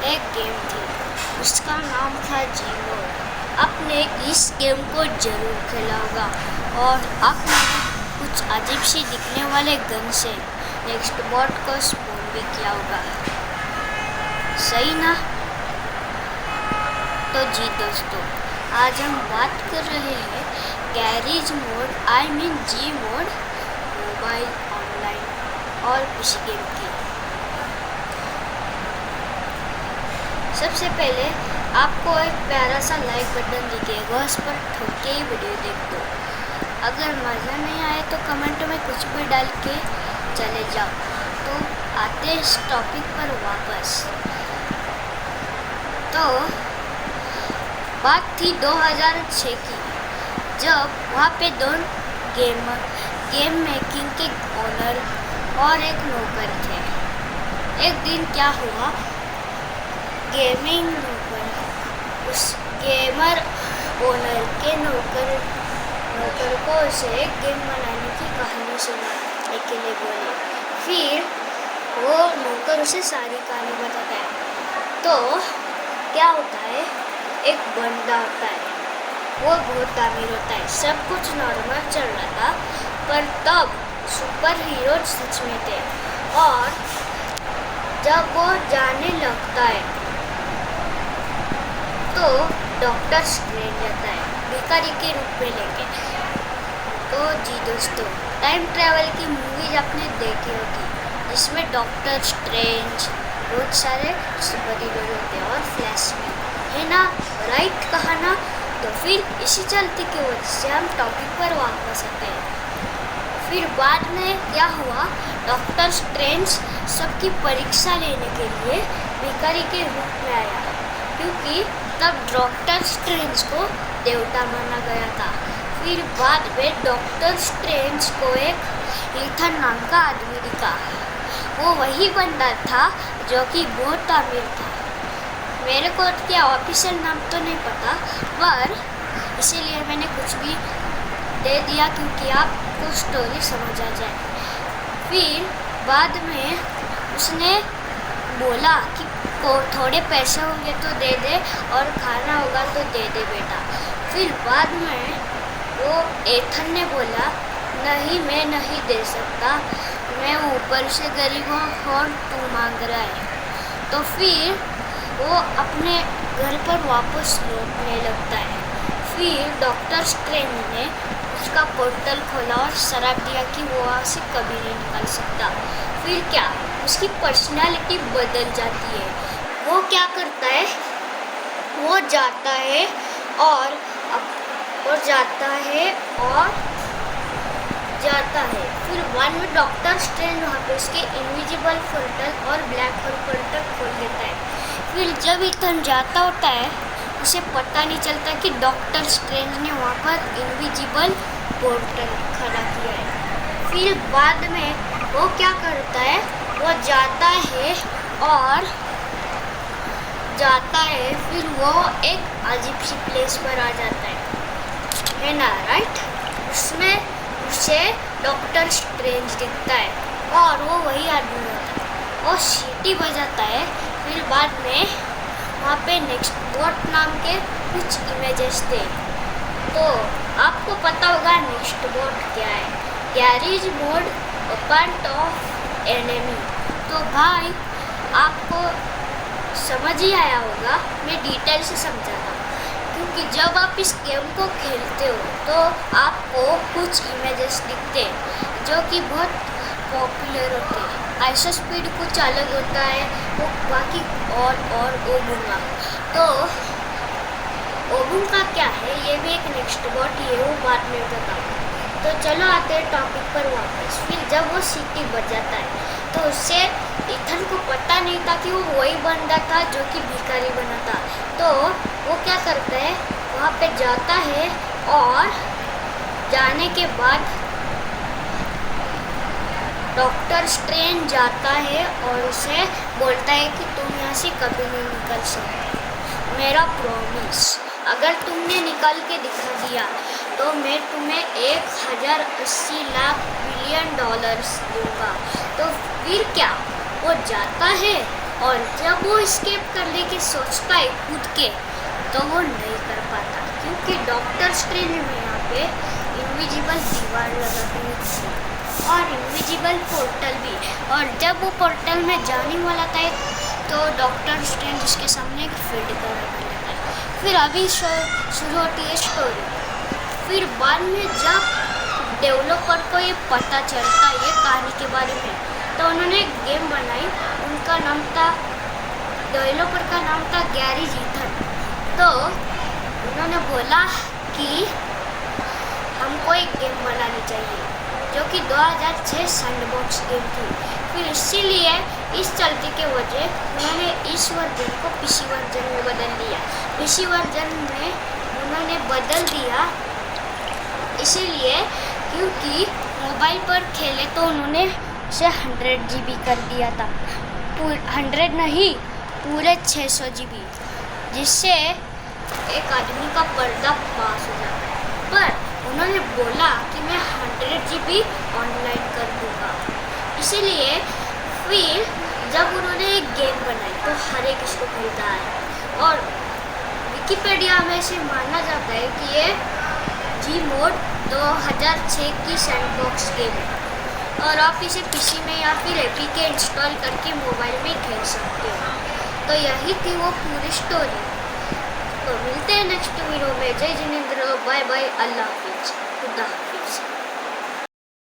एक गेम थी, उसका नाम था जीमोड। आपने इस गेम को जरूर खेला होगा और आपने कुछ अजीब सी दिखने वाले गन से नेक्स्ट बॉट को स्पॉन भी किया होगा, सही ना? तो जी दोस्तों, आज हम बात कर रहे हैं garage mode, I mean G mode, mobile online और पीसी गेम की। सबसे पहले आपको एक प्यारा सा लाइक बटन दिखेगा, उस पर ठोक के ही वीडियो देख दो। अगर मज़ा नहीं आए तो कमेंट में कुछ भी डाल के चले जाओ। तो आते हैं इस टॉपिक पर वापस। तो बात थी 2006 की, जब वहाँ पे दो गेम मेकिंग के ओनर और एक नौकर थे। एक दिन क्या हुआ, गेमिंग नौकर उस गेमर ओनर के नौकर को उसे गेम बनाने की कहानी सुनाने के लिए बोले। फिर वो नौकर उसे सारी कहानी बताता है। तो क्या होता है, एक बंदा होता है, वो बहुत अमीर होता है, सब कुछ नॉर्मल चल रहा था, पर तब सुपर हीरो सच में थे। और जब वो जाने लगता है तो डॉक्टर स्ट्रेंज आता है भिखारी के रूप में लेके। तो जी दोस्तों, टाइम ट्रैवल की मूवीज आपने देखी होगी, जिसमें डॉक्टर स्ट्रेंज बहुत सारे सुपर हीरो होते हैं और फ्लैश में, है ना? राइट कहा ना? तो फिर इसी चलते की वजह से हम टॉपिक पर वापस आते हैं। फिर बाद में क्या हुआ, डॉक्टर स्ट्रेंज सबकी परीक्षा लेने के लिए भिखारी के रूप में आया, क्योंकि तब डॉक्टर स्ट्रेंज को देवता माना गया था। फिर बाद में डॉक्टर स्ट्रेंज को एक ईथन नाम का आदमी दिखा। वो वही बंदा था जो कि बहुत अमीर था। मेरे को क्या ऑफिशियल नाम तो नहीं पता, पर इसीलिए मैंने कुछ भी दे दिया क्योंकि आपको स्टोरी समझ आ जाए। फिर बाद में उसने बोला कि को थोड़े पैसे होंगे तो दे दे और खाना होगा तो दे दे बेटा। फिर बाद में वो एथन ने बोला, नहीं मैं नहीं दे सकता, मैं ऊपर से गरीब हूँ और तू मांग रहा है। तो फिर वो अपने घर पर वापस लौटने लगता है। फिर डॉक्टर स्ट्रेंज ने उसका पोर्टल खोला और शराब दिया कि वो वहाँ से कभी नहीं निकल सकता। फिर क्या, उसकी पर्सनालिटी बदल जाती है। वो क्या करता है, वो जाता है और जाता है। फिर वन में डॉक्टर स्ट्रेंज वहाँ पे उसके इनविजिबल पोर्टल और ब्लैक होल पोर्टल खोल देता है। फिर जब इथन जाता होता है, उसे पता नहीं चलता कि डॉक्टर स्ट्रेंज ने वहाँ पर इनविजिबल पोर्टल खड़ा किया है। फिर बाद में वो क्या करता है, वो जाता है फिर वो एक अजीब सी प्लेस पर आ जाता है ना? राइट, उसमें उसे डॉक्टर स्ट्रेंज दिखता है और वो वही आदमी होता है। वो सीटी बजाता है। फिर बाद में वहाँ पे नेक्स्ट बॉट नाम के कुछ इमेजेस थे। तो आपको पता होगा नेक्स्ट बॉट क्या है, garage mode open of enemy. तो भाई आपको समझ ही आया होगा, मैं डिटेल से समझाता हूँ, क्योंकि जब आप इस गेम को खेलते हो तो आपको कुछ इमेजेस दिखते हैं जो कि बहुत पॉपुलर होते हैं। आईसो स्पीड कुछ अलग होता है, वो बाकी और ओबुंगा। तो ओबुंगा क्या है, ये भी एक नेक्स्ट बॉट ही है, वो बाद में बताऊँ। तो चलो आते हैं टॉपिक पर वापस। फिर जब वो सीटी बजाता है तो उससे इथन को पता नहीं था कि वो वही बंदा था जो कि भिखारी बना था। तो वो क्या करता है, वहाँ पे जाता है और जाने के बाद डॉक्टर स्ट्रेंज जाता है और उसे बोलता है कि तुम यहाँ से कभी नहीं निकल सकते, मेरा प्रॉमिस, अगर तुमने निकल के दिखा दिया तो मैं तुम्हें 1080 लाख बिलियन डॉलर्स दूंगा। तो फिर क्या, वो जाता है और जब वो एस्केप करने की सोचता है कूद के, तो वो नहीं कर पाता, क्योंकि डॉक्टर स्ट्रेंज में यहाँ पे इनविजिबल दीवार लगा हुई थी और इनविजिबल पोर्टल भी। और जब वो पोर्टल में जाने वाला था तो डॉक्टर स्ट्रेंज उसके सामने एक फील्ड कर लेता है। फिर अभी शुरू होती है स्टोरी। फिर बाद में जब डेवलपर को ये पता चलता है ये कहानी के बारे में, तो उन्होंने एक गेम बनाई। उनका नाम था, डेवलपर का नाम था गैरी जीथन। तो उन्होंने बोला कि हमको एक गेम बनानी चाहिए, जो कि 2006 सैंडबॉक्स गेम थी। फिर इसीलिए इस चलते के वजह उन्होंने इस वर्जन को पीसी वर्जन में बदल दिया। पीसी वर्जन में उन्होंने बदल दिया इसीलिए क्योंकि मोबाइल पर खेले तो उन्होंने उसे 100 GB कर दिया था, 100 नहीं पूरे 600 GB, जिससे एक आदमी का पर्दा पास हो जाता है। पर उन्होंने बोला कि मैं 100 GB ऑनलाइन कर दूँगा। इसीलिए फिर जब उन्होंने एक गेम बनाई तो हर एक इसको खरीदा है और विकिपीडिया में से माना जाता है कि ये Gmod 2006 की सैंडबॉक्स गेम है और आप इसे पीसी में या फिर एपीके इंस्टॉल करके मोबाइल में खेल सकते हो। तो यही थी वो पूरी स्टोरी। तो मिलते हैं नेक्स्ट वीडियो में। जय जिनेंद्र, बाय बाय, अल्लाह हाफिज, खुदा।